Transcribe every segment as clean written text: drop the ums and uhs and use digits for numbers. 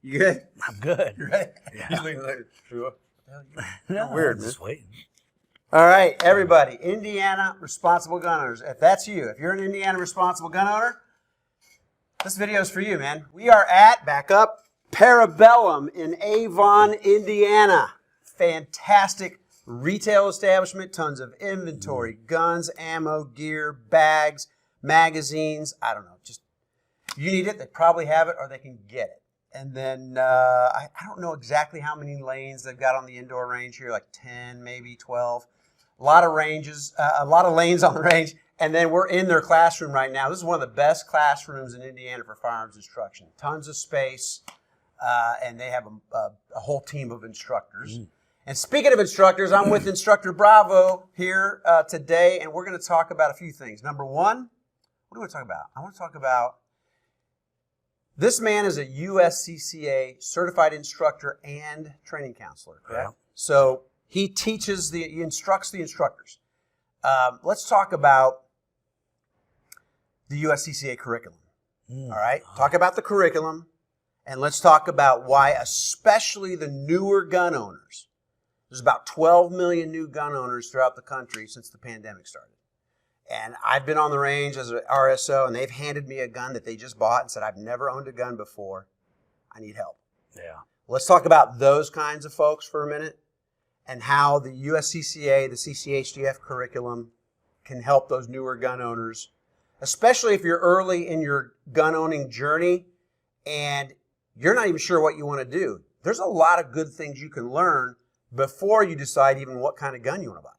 You good? I'm good. You ready? Yeah. He's looking like, sure. No, Weird, I'm just waiting. All right, everybody. Indiana responsible gun owners. If that's you, if you're an Indiana responsible gun owner, this video is for you, man. We are at, back up, Parabellum in Avon, Indiana. Fantastic retail establishment, tons of inventory, guns, ammo, gear, bags, magazines. I don't know, just you need it, they probably have it or they can get it. And then I don't know exactly how many lanes they've got on the indoor range here, like 10, maybe 12. A lot of ranges, a lot of lanes on the range. And then we're in their classroom right now. This is one of the best classrooms in Indiana for firearms instruction. Tons of space, and they have a whole team of instructors. And speaking of instructors, I'm with Instructor Bravo here today, and we're going to talk about a few things. Number one, what do we want to talk about? I want to talk about this man is a USCCA certified instructor and training counselor, correct? Yeah. So he instructs the instructors. Let's talk about the USCCA curriculum. All right? Talk about the curriculum, and let's talk about why especially the newer gun owners. There's about 12 million new gun owners throughout the country since the pandemic started. And I've been on the range as an RSO, and they've handed me a gun that they just bought and said, I've never owned a gun before. I need help. Yeah. Let's talk about those kinds of folks for a minute and how the USCCA, the CCHDF curriculum can help those newer gun owners, especially if you're early in your gun owning journey and you're not even sure what you want to do. There's a lot of good things you can learn before you decide even what kind of gun you want to buy.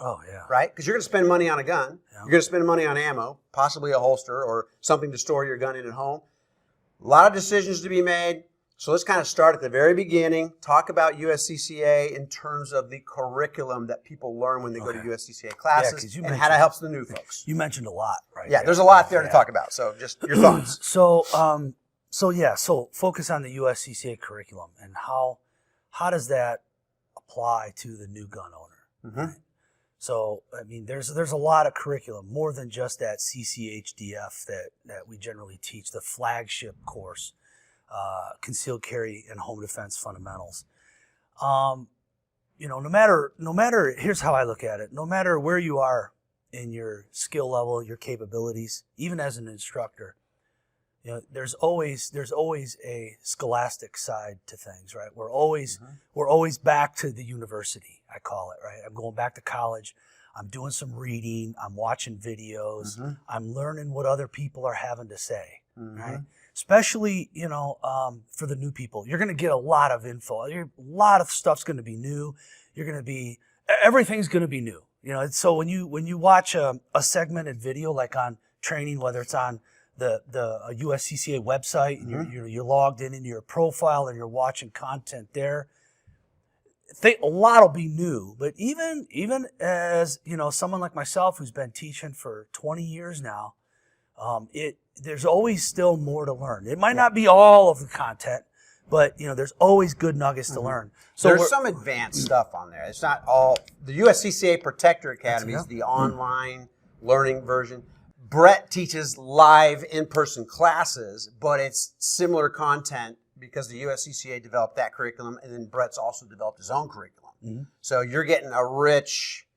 Oh, yeah. Right? Because you're going to spend money on a gun. Yeah. You're going to spend money on ammo, possibly a holster or something to store your gun in at home. A lot of decisions to be made. So let's kind of start at the very beginning, talk about USCCA in terms of the curriculum that people learn when they go to USCCA classes and how that helps the new folks. You mentioned a lot, right? Yeah, there's a lot there to talk about. So just your thoughts. So focus on the USCCA curriculum and how does that apply to the new gun owner? Right? So, I mean, there's a lot of curriculum, more than just that CCHDF that we generally teach, the flagship course, Concealed Carry and Home Defense Fundamentals. No matter, here's how I look at it, no matter where you are in your skill level, your capabilities, even as an instructor, there's always a scholastic side to things, right? We're always back to the university, I call it, right? I'm going back to college. I'm doing some reading. I'm watching videos. I'm learning what other people are having to say, right? Especially, for the new people. You're going to get a lot of info. A lot of stuff's going to be new. Everything's going to be new. So when you watch a segmented video like on training, whether it's on the USCCA website, and you're logged into your profile and you're watching content there. A lot will be new, but even as someone like myself who's been teaching for 20 years now, there's always still more to learn. It might not be all of the content, but there's always good nuggets to learn. So there's some advanced stuff on there. It's not all. The USCCA Protector Academy is the online learning version. Brett teaches live in-person classes, but it's similar content because the USCCA developed that curriculum, and then Brett's also developed his own curriculum. So you're getting a rich,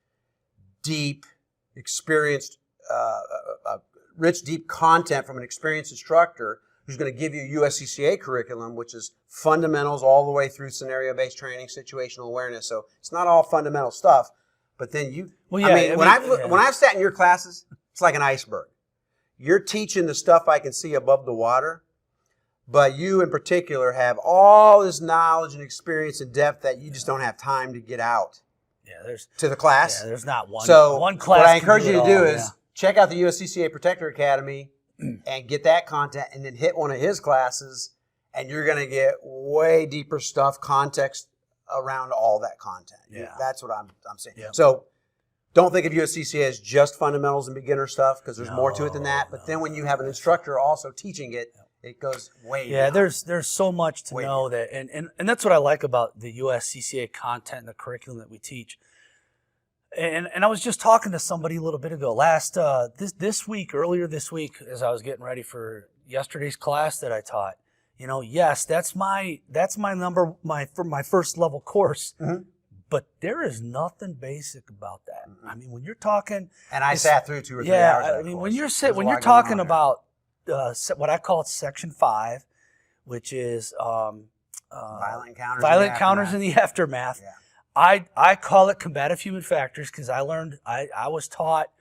deep, experienced, deep content from an experienced instructor who's going to give you USCCA curriculum, which is fundamentals all the way through scenario-based training, situational awareness. So it's not all fundamental stuff, but then when I've sat in your classes, it's like an iceberg. You're teaching the stuff I can see above the water, but you in particular have all this knowledge and experience and depth that you just don't have time to get out to the class. Yeah, there's not one. So one class. What I encourage you to do is check out the USCCA Protector Academy and get that content, and then hit one of his classes, and you're going to get way deeper stuff, context around all that content. Yeah. That's what I'm saying. Yep. So don't think of USCCA as just fundamentals and beginner stuff, because there's more to it than that. But then when you have an instructor also teaching it, it goes way beyond. There's so much to know that, and that's what I like about the USCCA content and the curriculum that we teach. And I was just talking to somebody a little bit ago, earlier this week, as I was getting ready for yesterday's class that I taught, yes, that's my for my first level course. Mhm. But there is nothing basic about that. I mean, when you're talking, And I sat through 2 or 3 hours. yeah, of that I mean, course. when you're There's a when lot you're going on talking there. about what I call Section 5, which is violent encounters, violent encounters in the aftermath. Yeah. I call it combative human factors because I was taught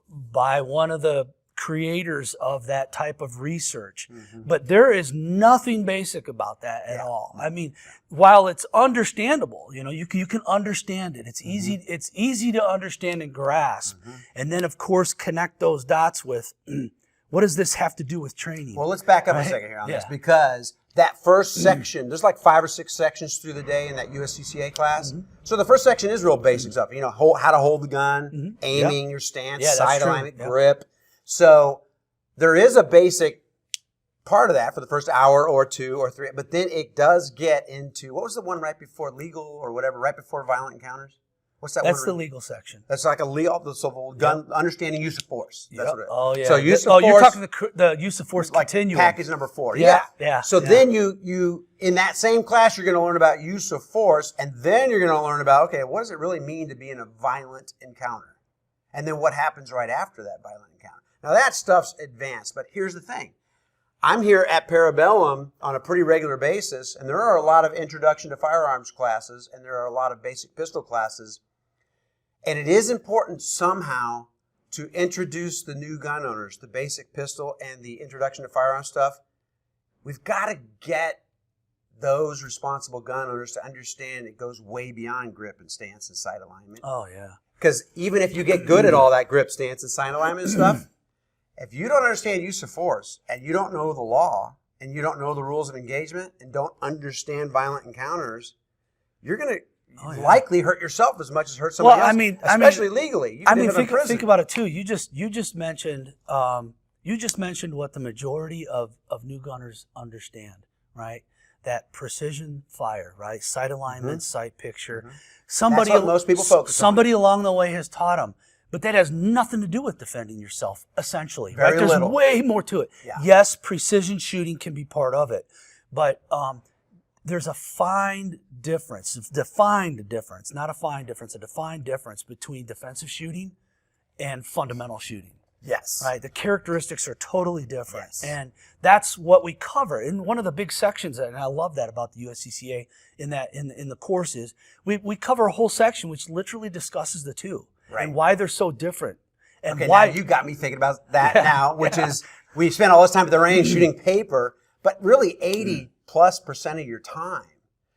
by one of the creators of that type of research. But there is nothing basic about that at all. I mean, while it's understandable, you can understand it. It's easy to understand and grasp. And then of course connect those dots with what does this have to do with training? Well, let's back up a second here on this, because that first section, there's like 5 or 6 sections through the day in that USCCA class. So the first section is real basic stuff. How to hold the gun, aiming, your stance, sight alignment, grip. So there is a basic part of that for the first hour or 2 or 3, but then it does get into, what was the one right before legal or whatever, right before violent encounters? What's that That's one? the legal section. That's like a legal, so gun, understanding use of force. That's what it is. Oh, yeah. So use of force. You're talking the use of force like continuum. package number 4. Yeah. So then you in that same class, you're going to learn about use of force, and then you're going to learn about, okay, what does it really mean to be in a violent encounter? And then what happens right after that violent encounter? Now that stuff's advanced, but here's the thing. I'm here at Parabellum on a pretty regular basis, and there are a lot of introduction to firearms classes, and there are a lot of basic pistol classes. And it is important somehow to introduce the new gun owners, the basic pistol and the introduction to firearm stuff. We've got to get those responsible gun owners to understand it goes way beyond grip and stance and sight alignment. Oh, yeah. Because even if you get good at all that grip, stance, and sight alignment and stuff, if you don't understand use of force and you don't know the law and you don't know the rules of engagement and don't understand violent encounters, you're going to likely hurt yourself as much as hurt somebody else. Especially legally. You Think about it too. You just mentioned what the majority of new gunners understand, right? That precision fire, right? Sight alignment, sight picture. That's what most people focus on. Somebody along the way has taught them. But that has nothing to do with defending yourself, essentially. Very right? little. There's way more to it. Yeah. Yes, precision shooting can be part of it. But there's a defined difference, not a fine difference, a defined difference between defensive shooting and fundamental shooting. Yes. Right? The characteristics are totally different. Yes. And that's what we cover. In one of the big sections, and I love that about the USCCA in the courses, we cover a whole section which literally discusses the two. Right. And why they're so different. And okay, why now you got me thinking about that now, which is we spend all this time at the range shooting paper, but really 80+% of your time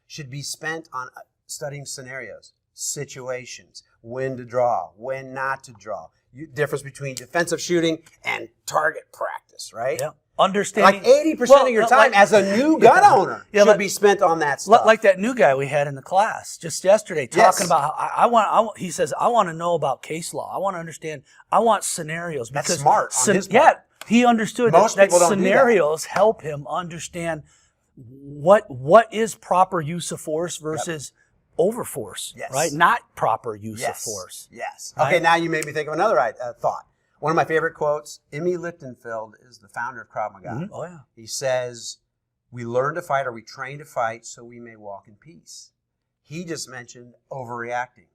should be spent on studying scenarios, situations, when to draw, when not to draw. Difference between defensive shooting and target practice, right? Yeah. Understanding. Like 80% of your time as a new gun owner should be spent on that stuff. Like that new guy we had in the class just yesterday talking about how he says, I want to know about case law. I want to understand. I want scenarios. That's because smart on his part. Yeah, he understood that people don't scenarios help him understand what is proper use of force versus overforce, right? Not proper use of force. Yes. Right? Okay, now you made me think of another thought. One of my favorite quotes, Emmy Lichtenfeld is the founder of Krav Maga. Oh, yeah. He says, we learn to fight or we train to fight so we may walk in peace. He just mentioned overreacting.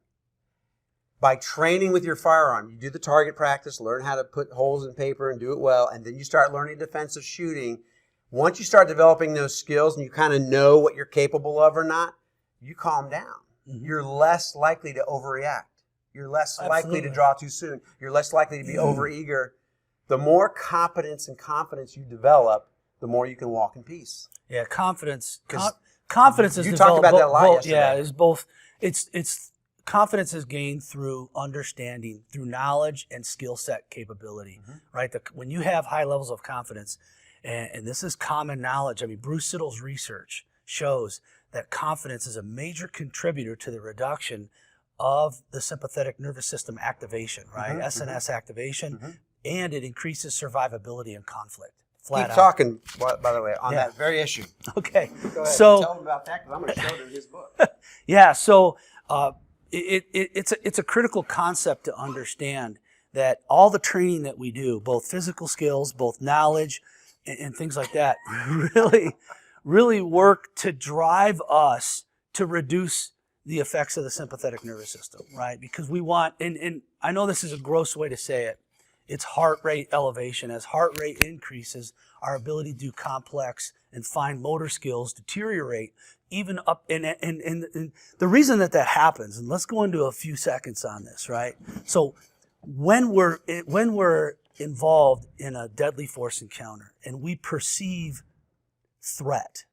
By training with your firearm, you do the target practice, learn how to put holes in paper and do it well, and then you start learning defensive shooting. Once you start developing those skills and you kind of know what you're capable of or not, you calm down. You're less likely to overreact. You're less likely to draw too soon. You're less likely to be overeager. The more competence and confidence you develop, the more you can walk in peace. Yeah, confidence. Confidence is you talked about that a lot yesterday. Yeah, is both. It's confidence is gained through understanding, through knowledge and skill set capability. Right. When you have high levels of confidence, and this is common knowledge. I mean, Bruce Siddle's research shows that confidence is a major contributor to the reduction of the sympathetic nervous system activation, right? SNS activation, and it increases survivability in conflict. Keep talking, by the way, on that very issue. Okay. Go ahead. So tell them about that because I'm going to show them his book. Yeah. So it's a critical concept to understand that all the training that we do, both physical skills, both knowledge, and things like that, really work to drive us to reduce the effects of the sympathetic nervous system, right? Because we want, and I know this is a gross way to say it, it's heart rate elevation. As heart rate increases, our ability to do complex and fine motor skills deteriorate even up, and the reason that happens, and let's go into a few seconds on this, right? So when we're involved in a deadly force encounter and we perceive threat,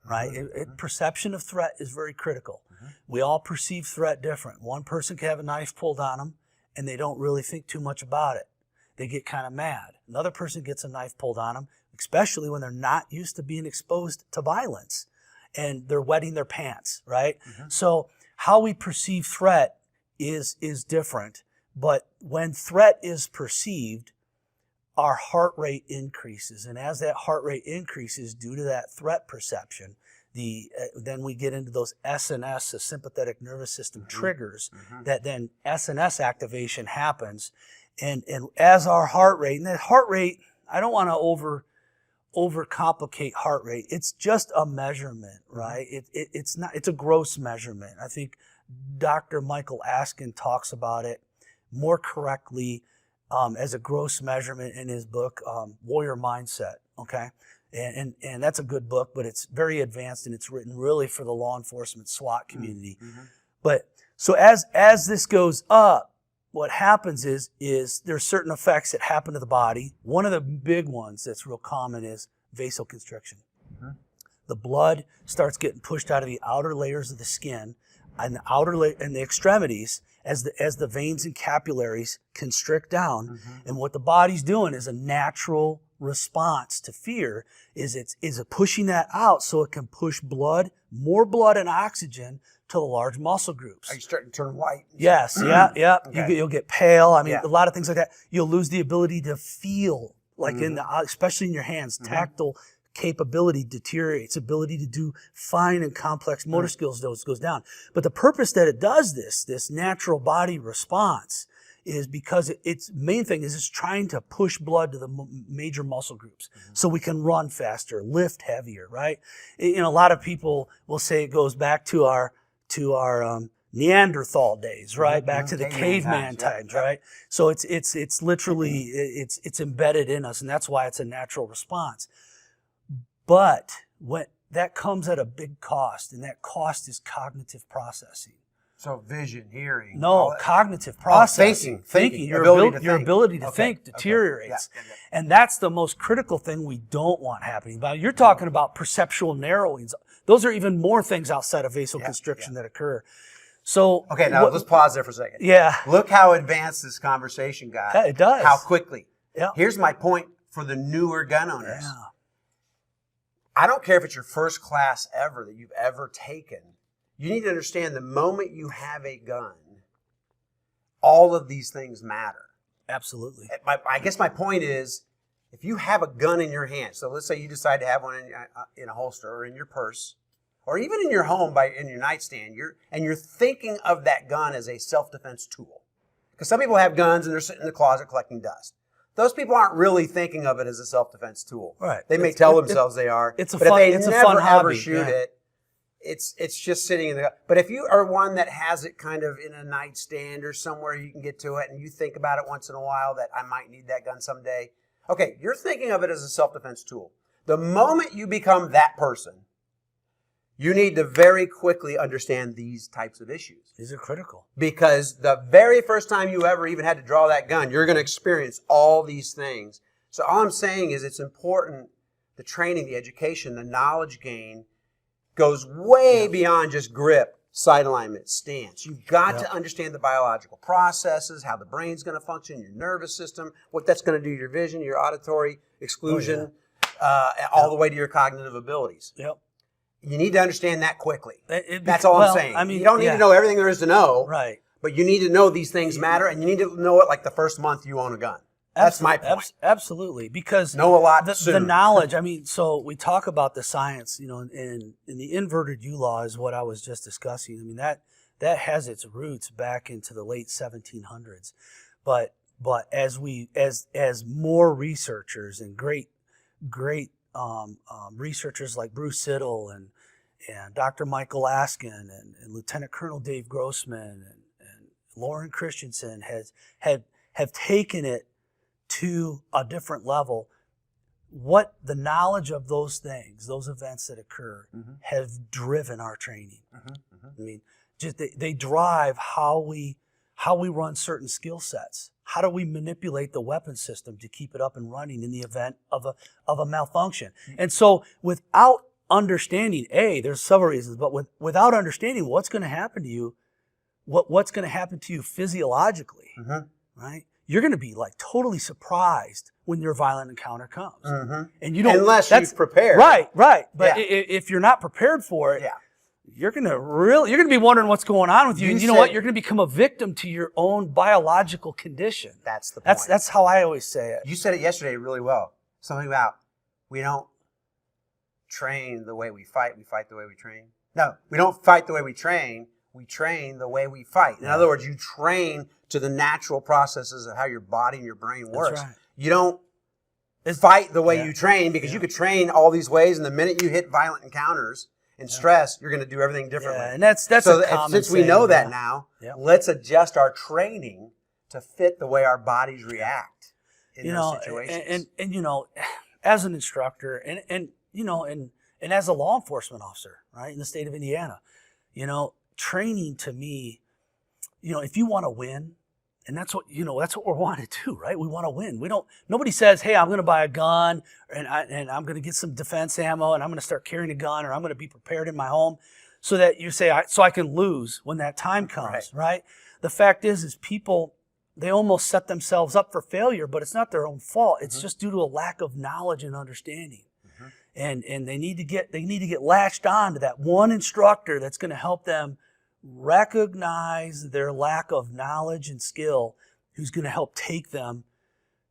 right? Perception of threat is very critical. We all perceive threat different. One person can have a knife pulled on them and they don't really think too much about it. They get kind of mad. Another person gets a knife pulled on them, especially when they're not used to being exposed to violence and they're wetting their pants, right? So how we perceive threat is different. But when threat is perceived, our heart rate increases. And as that heart rate increases due to that threat perception, then we get into those SNS, the sympathetic nervous system triggers, that then SNS activation happens. And as our heart rate, and that heart rate, I don't want to overcomplicate heart rate. It's just a measurement, right? It's not, it's a gross measurement. I think Dr. Michael Askin talks about it more correctly as a gross measurement in his book, Warrior Mindset, okay? And that's a good book, but it's very advanced and it's written really for the law enforcement SWAT community. But so as this goes up, what happens is there's certain effects that happen to the body. One of the big ones that's real common is vasoconstriction. The blood starts getting pushed out of the outer layers of the skin and the and the extremities as the veins and capillaries constrict down. And what the body's doing is a natural response to fear is pushing that out so it can push more blood and oxygen to the large muscle groups. Are you starting to turn white? Yes, yeah. Okay. You'll get pale. I mean, a lot of things like that. You'll lose the ability to feel, like especially in your hands. Tactile capability deteriorates. Ability to do fine and complex motor skills goes down. But the purpose that it does this natural body response is because its main thing is it's trying to push blood to the major muscle groups so we can run faster, lift heavier, right? A lot of people will say it goes back to our Neanderthal days, right? Back to the caveman times, right? So it's literally it's embedded in us, and that's why it's a natural response. But when that comes at a big cost, and that cost is cognitive processing. So vision, hearing. No, cognitive processing. Thinking. Your ability to think deteriorates. And that's the most critical thing we don't want happening. But you're talking about perceptual narrowings. Those are even more things outside of vasoconstriction that occur. So okay, now let's pause there for a second. Yeah. Look how advanced this conversation got. Yeah, it does. How quickly. Yeah. Here's my point for the newer gun owners. Yeah. I don't care if it's your first class ever that you've ever taken. You need to understand the moment you have a gun, all of these things matter. Absolutely. I guess my point is, if you have a gun in your hand, so let's say you decide to have one in a holster or in your purse, or even in your home in your nightstand, you're thinking of that gun as a self-defense tool. Because some people have guns and they're sitting in the closet collecting dust. Those people aren't really thinking of it as a self-defense tool. Right. They may tell themselves they are. It's a but fun, if they it's never a fun ever hobby. shoot it, it's just sitting in the. But if you are one that has it kind of in a nightstand or somewhere you can get to it, and you think about it once in a while that I might need that gun someday. Okay, you're thinking of it as a self-defense tool. The moment you become that person, you need to very quickly understand these types of issues. These are critical. Because the very first time you ever even had to draw that gun, you're going to experience all these things. So all I'm saying is it's important, the training, the education, the knowledge gain goes way beyond just grip, sight alignment, stance. You've got to understand the biological processes, how the brain's going to function, your nervous system, what that's going to do to your vision, your auditory exclusion, all the way to your cognitive abilities. Yep. You need to understand that quickly. That's all I'm saying. I mean, you don't need to know everything there is to know. Right. But you need to know these things matter, and you need to know it like the first month you own a gun. That's my point. Absolutely. Because know a lot the knowledge, I mean, so we talk about the science, in the inverted U law is what I was just discussing. I mean, that has its roots back into the late 1700s. But as more researchers and great researchers like Bruce Siddle and Dr. Michael Askin and Lieutenant Colonel Dave Grossman and Lauren Christensen have taken it to a different level. What the knowledge of those things, those events that occur, have driven our training. I mean, just they drive how we run certain skill sets. How do we manipulate the weapon system to keep it up and running in the event of a malfunction? And so, without understanding, there's several reasons, but without understanding what's going to happen to you, what's going to happen to you physiologically, right? You're going to be like totally surprised when your violent encounter comes, and you don't unless you've prepared. Right. But if you're not prepared for it, you're going to be wondering what's going on with you, and you know what? You're going to become a victim to your own biological condition. That's the point. That's how I always say it. You said it yesterday really well. Something about we don't train the way we fight the way we train. No, we don't fight the way we train the way we fight. In other words, you train to the natural processes of how your body and your brain works. That's right. You don't fight the way you train, because you could train all these ways, and the minute you hit violent encounters and stress, you're going to do everything differently. Yeah, and that's so a common since we saying, know that now, let's adjust our training to fit the way our bodies react in those situations. And as an instructor and as a law enforcement officer, right, in the state of Indiana, training to me, if you want to win, and that's what we want to do, right? We want to win. Nobody says, hey, I'm going to buy a gun and I'm going to get some defense ammo and I'm going to start carrying a gun, or I'm going to be prepared in my home so that you say, so I can lose when that time comes, right? The fact is people, they almost set themselves up for failure, but it's not their own fault. It's just due to a lack of knowledge and understanding. And they need to get latched on to that one instructor that's going to help them recognize their lack of knowledge and skill, who's going to help take them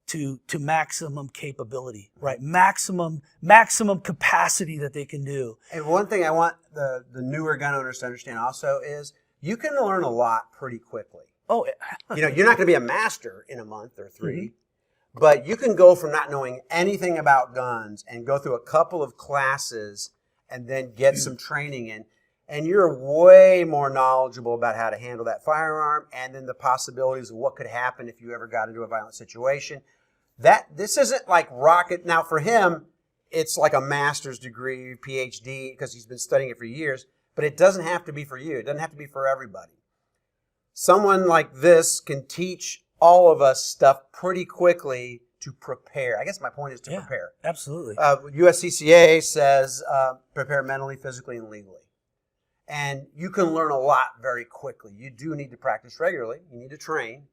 to maximum capability, right? Maximum capacity that they can do. And one thing I want the newer gun owners to understand also is you can learn a lot pretty quickly. Oh, you're not going to be a master in a month or 3. But you can go from not knowing anything about guns and go through a couple of classes and then get some training in, and you're way more knowledgeable about how to handle that firearm and then the possibilities of what could happen if you ever got into a violent situation. This isn't like rocket. Now for him, it's like a master's degree, PhD, because he's been studying it for years, but it doesn't have to be for you. It doesn't have to be for everybody. Someone like this can teach all of us stuff pretty quickly to prepare. I guess my point is to prepare. Absolutely. USCCA says prepare mentally, physically, and legally. And you can learn a lot very quickly. You do need to practice regularly. You need to train.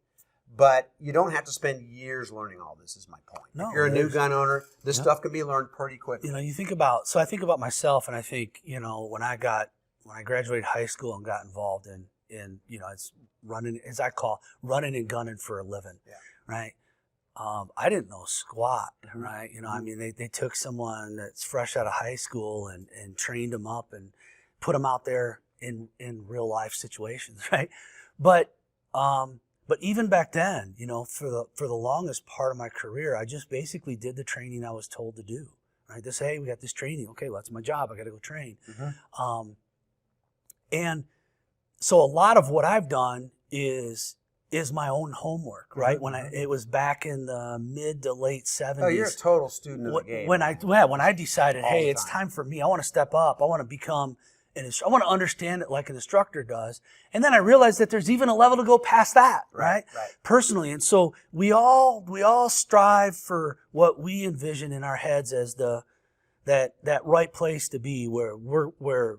But you don't have to spend years learning all this, is my point. No, if you're a new gun owner, this stuff can be learned pretty quickly. I think about myself, and I think, when I graduated high school and got involved in it's running, as I call running and gunning for a living, right? I didn't know squat, right? They took someone that's fresh out of high school and trained them up and put them out there in real life situations, right? But even back then, for the longest part of my career, I just basically did the training I was told to do, right? Hey, we got this training. Okay, well, that's my job. I got to go train. And so a lot of what I've done is my own homework, right? It was back in the mid to late 70s. Oh, you're a total student of the game. When I decided, hey, it's time for me. I want to step up. I want to become I want to understand it like an instructor does. And then I realized that there's even a level to go past that, right? Personally. And so we all strive for what we envision in our heads as that right place to be, where we're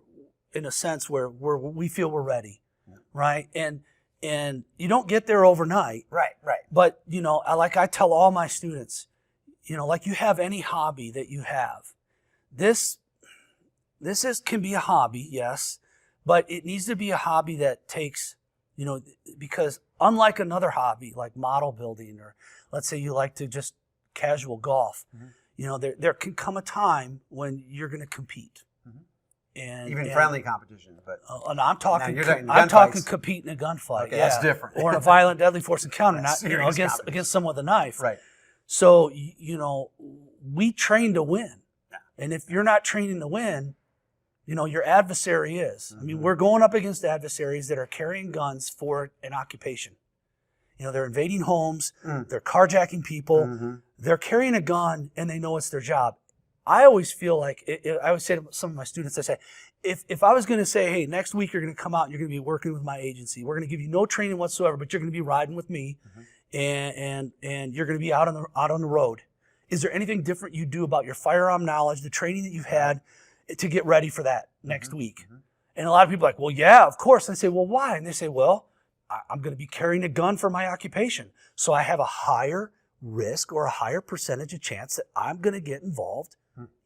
in a sense where we feel we're ready, right? And you don't get there overnight. Right. But, like I tell all my students, like you have any hobby that you have, this can be a hobby, yes, but it needs to be a hobby that takes, because unlike another hobby like model building, or let's say you like to just casual golf, there can come a time when you're going to compete. And friendly competition, but and I'm talking compete in a gunfight. Okay, that's different. Or in a violent, deadly force encounter, not against someone with a knife. Right. So we train to win, And if you're not training to win, your adversary is. I mean, we're going up against adversaries that are carrying guns for an occupation. They're invading homes, they're carjacking people, they're carrying a gun, and they know it's their job. I always feel like, I always say to some of my students, I say, if I was going to say, hey, next week you're going to come out and you're going to be working with my agency, we're going to give you no training whatsoever, but you're going to be riding with me, and you're going to be out on the road. Is there anything different you do about your firearm knowledge, the training that you've had to get ready for that next week? And a lot of people are like, well, yeah, of course. And I say, well, why? And they say, well, I'm going to be carrying a gun for my occupation. So I have a higher risk or a higher percentage of chance that I'm going to get involved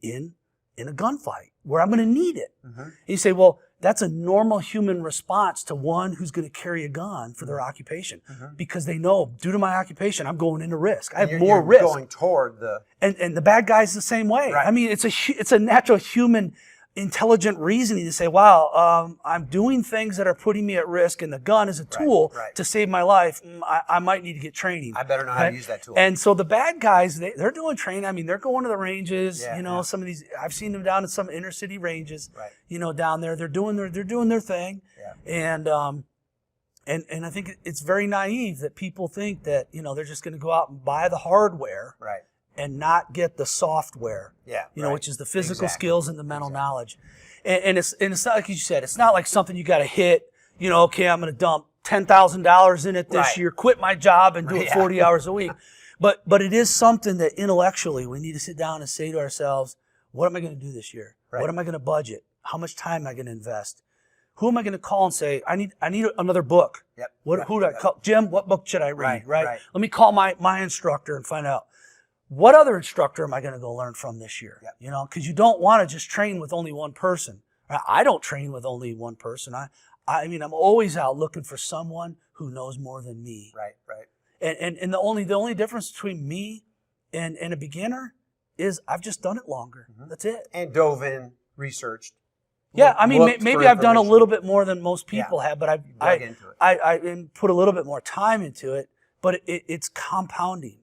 in a gunfight where I'm going to need it. And you say, well, that's a normal human response to one who's going to carry a gun for their occupation because they know, due to my occupation, I'm going into risk. I have more risk. Going toward the... And the bad guy's the same way. Right. I mean, it's a natural human intelligent reasoning to say, wow, I'm doing things that are putting me at risk, and the gun is a tool to save my life. I might need to get training. I better know how to use that tool. And so the bad guys, they're doing training. I mean, they're going to the ranges. Some of these, I've seen them down at some inner city ranges. Down there, they're doing their thing. And I think it's very naive that people think that they're just going to go out and buy the hardware. And not get the software, which is the physical skills and the mental knowledge. And it's not like you said, it's not like something you got to hit, okay, I'm going to dump $10,000 in it this year, quit my job and do it 40 hours a week. But it is something that intellectually we need to sit down and say to ourselves, what am I going to do this year? What am I going to budget? How much time am I going to invest? Who am I going to call and say, I need another book? Who do I call? Jim, what book should I read? Let me call my instructor and find out. What other instructor am I going to go learn from this year? Because you don't want to just train with only one person. I don't train with only one person. I mean, I'm always out looking for someone who knows more than me. And the only difference between me and a beginner is I've just done it longer. That's it. And dove in, researched. Yeah, I mean, maybe I've done a little bit more than most people have, but I put a little bit more time into it. But it's compounding.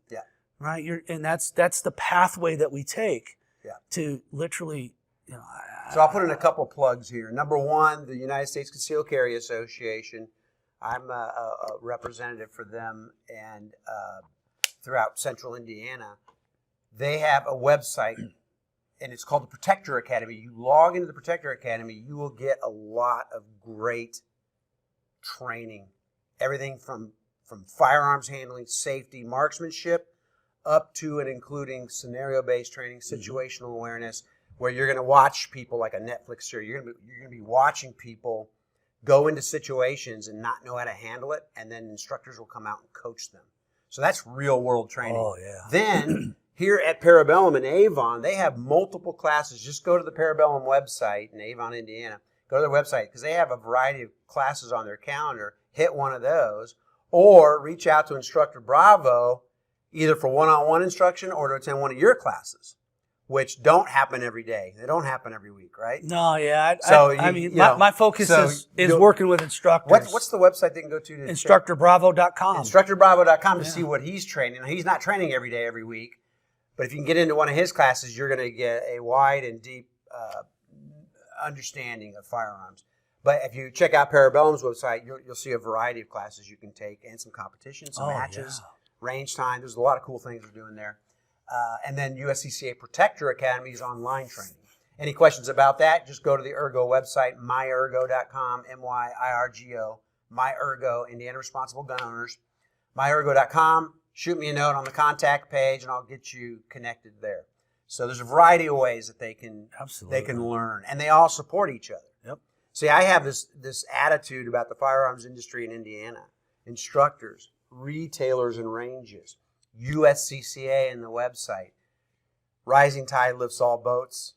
Right, and that's the pathway that we take to literally. So I'll put in a couple plugs here. Number one, the United States Concealed Carry Association. I'm a representative for them, and throughout Central Indiana, they have a website, and it's called the Protector Academy. You log into the Protector Academy, you will get a lot of great training, everything from firearms handling, safety, marksmanship, up to and including scenario-based training, situational awareness, where you're going to watch people like a Netflix series. You're going to be watching people go into situations and not know how to handle it, and then instructors will come out and coach them. So that's real-world training. Oh, yeah. Then here at Parabellum in Avon, they have multiple classes. Just go to the Parabellum website in Avon, Indiana. Go to their website because they have a variety of classes on their calendar. Hit one of those, or reach out to Instructor Bravo, either for one-on-one instruction or to attend one of your classes, which don't happen every day. They don't happen every week, right? No, yeah. So my focus is working with instructors. What's the website they can go to? InstructorBravo.com. InstructorBravo.com to see what he's training. He's not training every day, every week. But if you can get into one of his classes, you're going to get a wide and deep understanding of firearms. But if you check out Parabellum's website, you'll see a variety of classes you can take and some competitions, some matches. Range time. There's a lot of cool things we're doing there. And then USCCA Protector Academy's online training. Any questions about that, just go to the Ergo website, myergo.com, MYIRGO, myergo, Indiana Responsible Gun Owners, myergo.com. Shoot me a note on the contact page, and I'll get you connected there. So there's a variety of ways that they can learn, and they all support each other. See, I have this attitude about the firearms industry in Indiana. Instructors, retailers and ranges, USCCA and the website. Rising tide lifts all boats,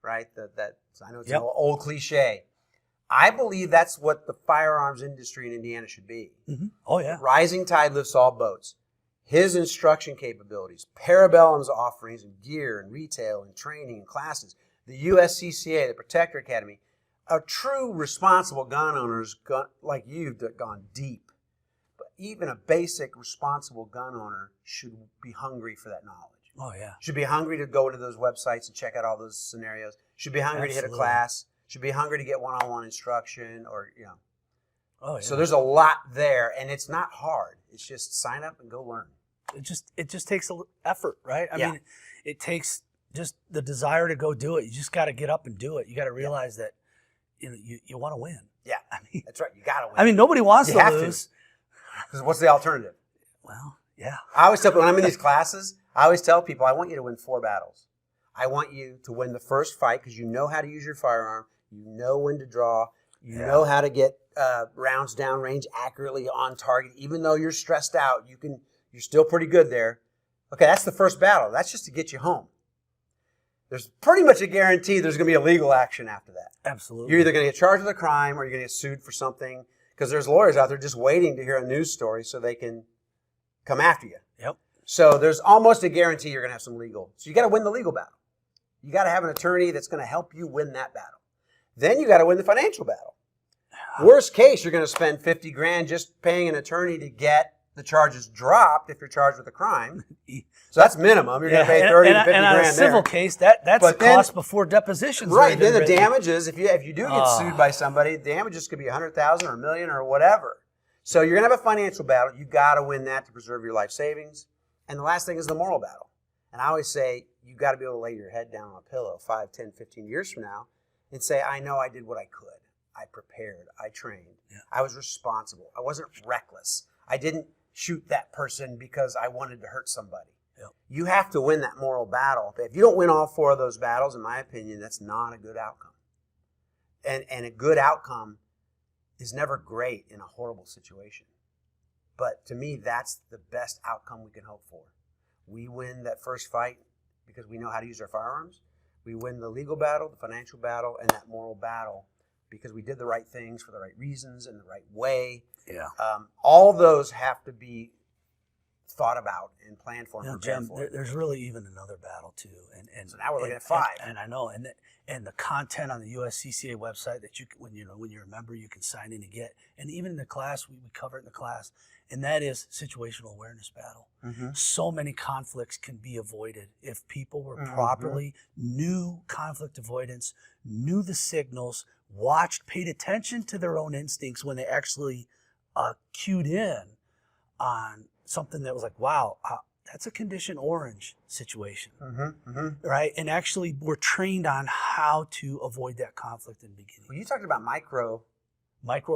right? I know it's an old cliche. I believe that's what the firearms industry in Indiana should be. Oh, yeah. Rising tide lifts all boats. His instruction capabilities, Parabellum's offerings and gear and retail and training and classes, the USCCA, the Protector Academy, a true responsible gun owners like you've gone deep. Even a basic responsible gun owner should be hungry for that knowledge. Oh, yeah. Should be hungry to go into those websites and check out all those scenarios. Should be hungry to hit a class. Should be hungry to get one-on-one instruction or, Oh, yeah. So there's a lot there, and it's not hard. It's just sign up and go learn. It just takes effort, right? I Yeah. mean, it takes just the desire to go do it. You just got to get up and do it. You got to realize that you want to win. Yeah, that's right. You got to win. I mean, nobody wants You to have lose. Because what's the alternative? Well, yeah. I always tell people when I'm in these classes, I always tell people I want you to win 4 battles. I want you to win the first fight because you know how to use your firearm. You know when to draw. You know how to get rounds downrange accurately on target. Even though you're stressed out, you're still pretty good there. Okay, that's the first battle. That's just to get you home. There's pretty much a guarantee there's going to be a legal action after that. Absolutely. You're either going to get charged with a crime or you're going to get sued for something because there's lawyers out there just waiting to hear a news story so they can come after you. Yep. So there's almost a guarantee you're going to have some legal. So you got to win the legal battle. You got to have an attorney that's going to help you win that battle. Then you got to win the financial battle. Worst case, you're going to spend $50,000 just paying an attorney to get the charges dropped if you're charged with a crime. So that's minimum. You're going to pay $30,000 to $50,000 and on a civil case, that's But the cost before depositions. Right. Then the damages, if you do get sued by somebody, the damages could be $100,000 or $1 million or whatever. So you're going to have a financial battle. You got to win that to preserve your life savings. And the last thing is the moral battle. And I always say you got to be able to lay your head down on a pillow 5, 10, 15 years from now and say, I know I did what I could. I prepared. I trained. Yeah. I was responsible. I wasn't reckless. I didn't shoot that person because I wanted to hurt somebody. Yep. You have to win that moral battle. If you don't win all 4 of those battles, in my opinion, that's not a good outcome. And a good outcome is never great in a horrible situation. But to me, that's the best outcome we can hope for. We win that first fight because we know how to use our firearms. We win the legal battle, the financial battle, and that moral battle because we did the right things for the right reasons in the right way. Yeah. All those have to be thought about and planned for and prepared Jim, for. There's really even another battle too, and so now we're looking at 5. And I know, and the content on the USCCA website that when you're a member you can sign in to get, and even in the class we cover it in the class, and that is situational awareness battle. Mm-hmm. So many conflicts can be avoided if people were properly knew conflict avoidance, knew the signals, paid attention to their own instincts when they actually cued in on something that was like, wow, that's a condition orange situation, right? And actually we're trained on how to avoid that conflict in the beginning. Well, you talked about micro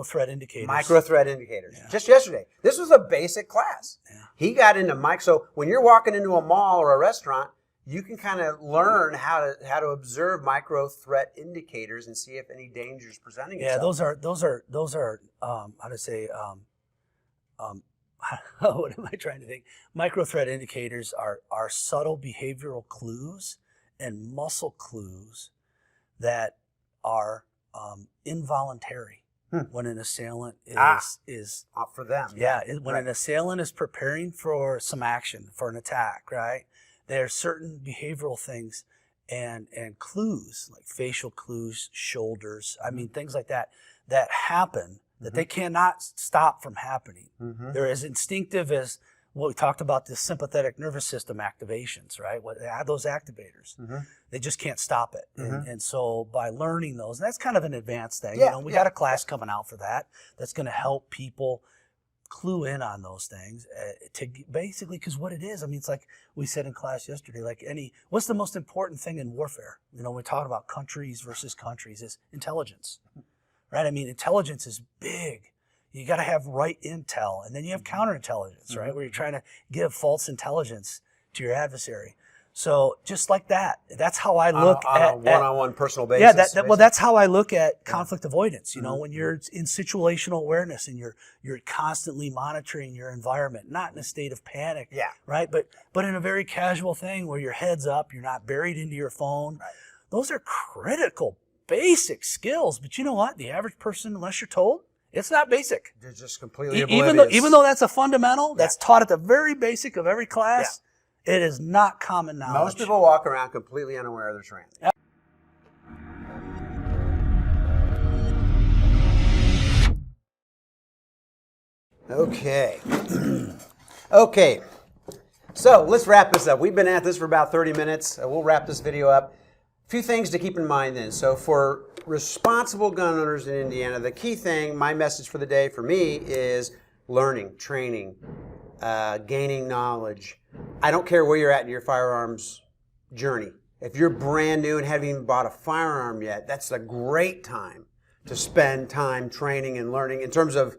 threat indicators. Micro threat indicators. Yeah. Just yesterday. This was a basic class. Yeah. He got into So when you're walking into a mall or a restaurant, you can kind of learn how to observe micro threat indicators and see if any danger is presenting itself. Yeah, those are how to say what am I trying to think? Micro threat indicators are subtle behavioral clues and muscle clues that are involuntary when an assailant is for them. Yeah, when an assailant is preparing for some action, for an attack, right? There are certain behavioral things and clues, like facial clues, shoulders, things like that happen that they cannot stop from happening. They're as instinctive as what we talked about, the sympathetic nervous system activations, right? They have those activators. They just can't stop it. And so by learning those, and that's kind of an advanced thing. Yeah, we got a class coming out for that. That's going to help people clue in on those things to basically, because what it is, it's like we said in class yesterday, what's the most important thing in warfare? We're talking about countries versus countries is intelligence, right? Intelligence is big. You got to have right intel, and then you have counterintelligence, right? Where you're trying to give false intelligence to your adversary. So just like that, that's how I look at a one-on-one personal basis. Yeah, that's how I look at conflict avoidance. When you're in situational awareness and you're constantly monitoring your environment, not in a state of panic, right? But in a very casual thing where your head's up, you're not buried into your phone. Right. Those are critical, basic skills. But you know what? The average person, unless you're told, it's not basic. They're just completely oblivious. Even though that's a fundamental, that's taught at the very basic of every class. It is not common knowledge. Most people walk around completely unaware of their surroundings. Okay. Okay. So let's wrap this up. We've been at this for about 30 minutes. We'll wrap this video up. A few things to keep in mind then. So for responsible gun owners in Indiana, the key thing, my message for the day for me is learning, training, gaining knowledge. I don't care where you're at in your firearms journey. If you're brand new and haven't even bought a firearm yet, that's a great time to spend time training and learning in terms of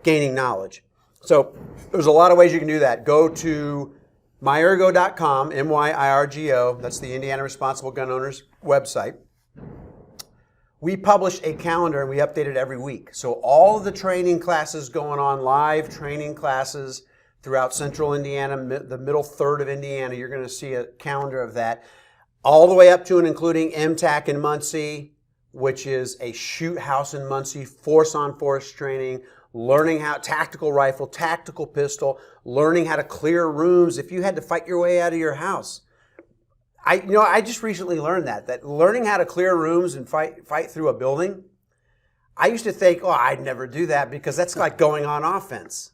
gaining knowledge. So there's a lot of ways you can do that. Go to myirgo.com, MYIRGO, that's the Indiana Responsible Gun Owners website. We publish a calendar and we update it every week. So all of the training classes going on, live training classes throughout central Indiana, the middle third of Indiana, you're going to see a calendar of that. All the way up to and including MTAC in Muncie, which is a shoot house in Muncie, force-on-force training, learning how tactical rifle, tactical pistol, learning how to clear rooms if you had to fight your way out of your house. I just recently learned that learning how to clear rooms and fight through a building, I used to think, oh, I'd never do that because that's like going on offense.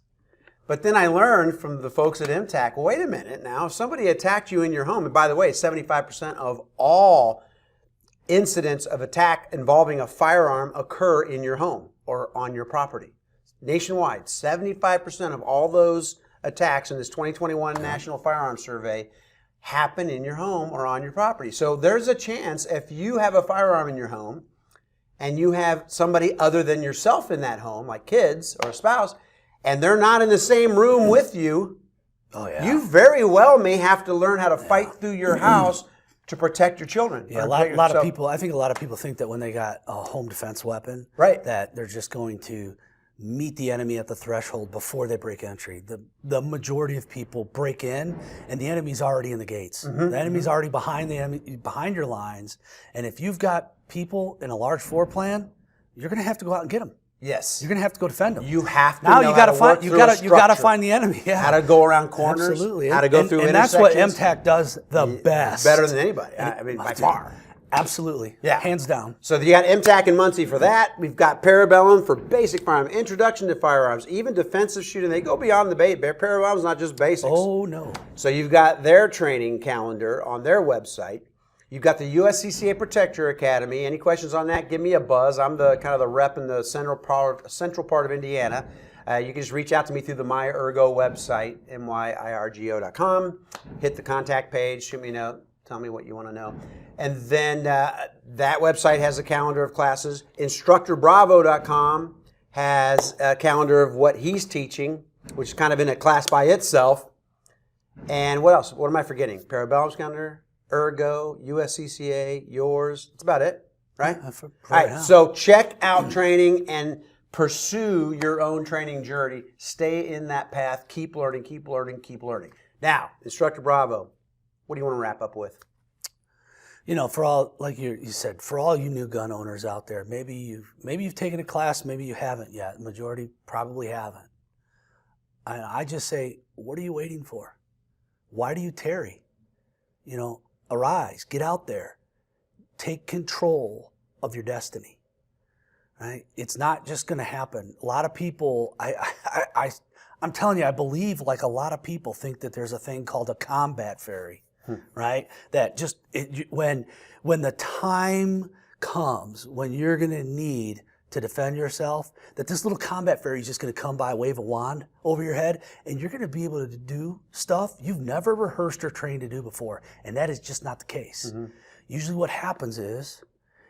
But then I learned from the folks at MTAC, well, wait a minute now, if somebody attacked you in your home, and by the way, 75% of all incidents of attack involving a firearm occur in your home or on your property. Nationwide, 75% of all those attacks in this 2021 National Firearms Survey happen in your home or on your property. So there's a chance if you have a firearm in your home and you have somebody other than yourself in that home, like kids or a spouse, and they're not in the same room with you, you very well may have to learn how to fight through your house to protect your children. Yeah, a lot of people, I think a lot of people think that when they got a home defense weapon, right, that they're just going to meet the enemy at the threshold before they break entry. The majority of people break in, and the enemy's already in the gates. The enemy's already behind behind your lines, and if you've got people in a large floor plan, you're going to have to go out and get them. Yes, you're going to have to go defend them. You have to. Now know you got to find. You got to find the enemy. Yeah. How to go around corners. Absolutely. How to go through and intersections. that's what MTAC does the best. Better than anybody. I mean, by far. Absolutely. Yeah. Hands down. So you got MTAC in Muncie for that. We've got Parabellum for basic firearm, introduction to firearms, even defensive shooting. They go beyond the bait. Parabellum's not just basics. Oh, no. So you've got their training calendar on their website. You've got the USCCA Protector Academy. Any questions on that, give me a buzz. I'm the kind of the rep in the central part of Indiana. You can just reach out to me through the MyIrgo website, myirgo.com. Hit the contact page, shoot me a note, tell me what you want to know. And then that website has a calendar of classes. Instructorbravo.com has a calendar of what he's teaching, which is kind of in a class by itself. And what else? What am I forgetting? Parabellum's calendar, Ergo, USCCA, yours. That's about it, right? All right, so check out training and pursue your own training journey. Stay in that path. Keep learning, keep learning, keep learning. Now, Instructor Bravo, what do you want to wrap up with? You know, for all, like you said, for all you new gun owners out there, maybe you've taken a class, maybe you haven't yet. The majority probably haven't. And I just say, what are you waiting for? Why do you tarry? You know, arise, get out there, take control of your destiny. Right? It's not just going to happen. A lot of people, I'm telling you, I believe like a lot of people think that there's a thing called a combat fairy. Right? That just when the time comes when you're going to need to defend yourself, that this little combat fairy is just going to come by, wave a wand over your head, and you're going to be able to do stuff you've never rehearsed or trained to do before, and that is just not the case. Usually, what happens is,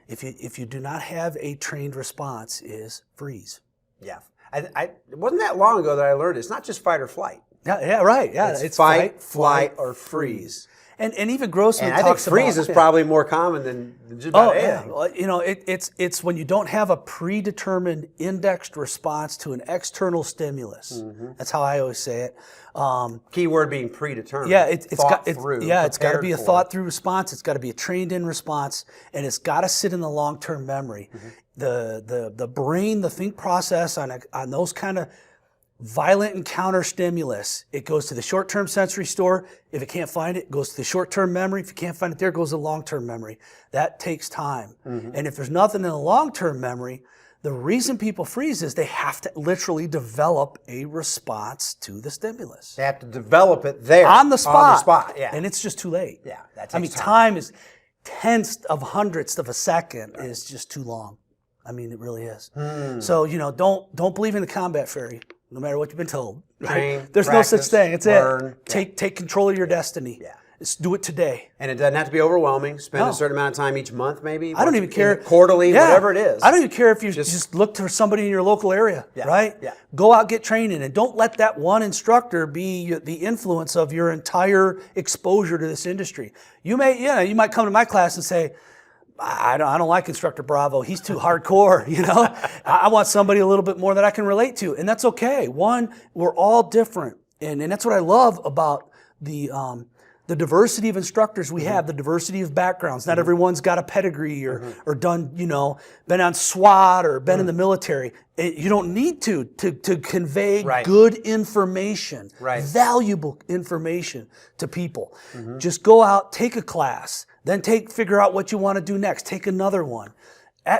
if you do not have a trained response, is freeze. Yeah, it wasn't that long ago that I learned it's not just fight or flight. Yeah, right. Yeah, it's fight, flight, or freeze. And even Grossman talks about... And I think freeze is probably more common than just about anything. Yeah. You know, it's when you don't have a predetermined indexed response to an external stimulus. That's how I always say it. Key word being predetermined. Yeah, it's got to be a for. thought through response. It's got to be a trained in response, and it's got to sit in the long term memory. The brain, the think process on those kind of violent encounter stimulus, it goes to the short-term sensory store. If it can't find it, it goes to the short-term memory. If you can't find it there, it goes to the long-term memory. That takes time. And if there's nothing in the long-term memory, The reason people freeze is they have to literally develop a response to the stimulus. They have to develop it there. On the spot. Yeah. And it's just too late. Yeah, that takes I mean, time. time is tenths of hundredths of a second is just too long. I mean, it really is. So, don't believe in the combat fairy, no matter what you've been told. Train, There's practice, no such thing. It's learn. it. Take control of your destiny. Yeah. Just do it today. And it doesn't have to be overwhelming. Spend No. a certain amount of time each month, maybe. I don't even care. Quarterly, whatever it is. I don't even care if you just look for somebody in your local area, right? Yeah. Go out, get training, and don't let that one instructor be the influence of your entire exposure to this industry. You might come to my class and say, I don't like Instructor Bravo. He's too hardcore, I want somebody a little bit more that I can relate to, and that's okay. One, we're all different, and that's what I love about the diversity of instructors we have, the diversity of backgrounds. Not everyone's got a pedigree or done, been on SWAT or been in the military. You don't need to convey good information, valuable information to people. Just go out, take a class, then figure out what you want to do next. Take another one.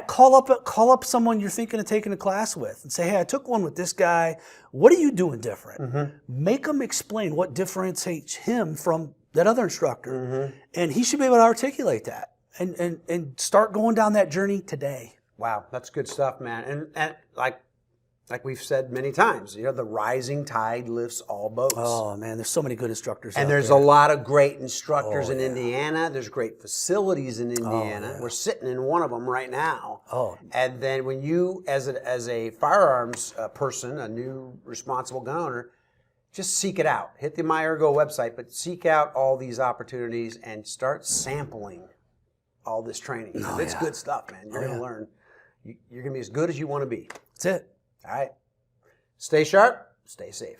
Call up someone you're thinking of taking a class with and say, hey, I took one with this guy. What are you doing different? Make them explain what differentiates him from that other instructor. And he should be able to articulate that and start going down that journey today. Wow, that's good stuff, man. And like we've said many times, the rising tide lifts all boats. Oh, man, there's so many good instructors and out there's there. a lot of great instructors in Indiana. There's great facilities in Indiana. We're sitting in one of them right now. And then when you, as a firearms person, a new responsible gun owner, just seek it out. Hit the MyErgo website, but seek out all these opportunities and start sampling all this training. It's good stuff, man. You're going to learn. You're going to be as good as you want to be. That's it. All right. Stay sharp. Stay safe.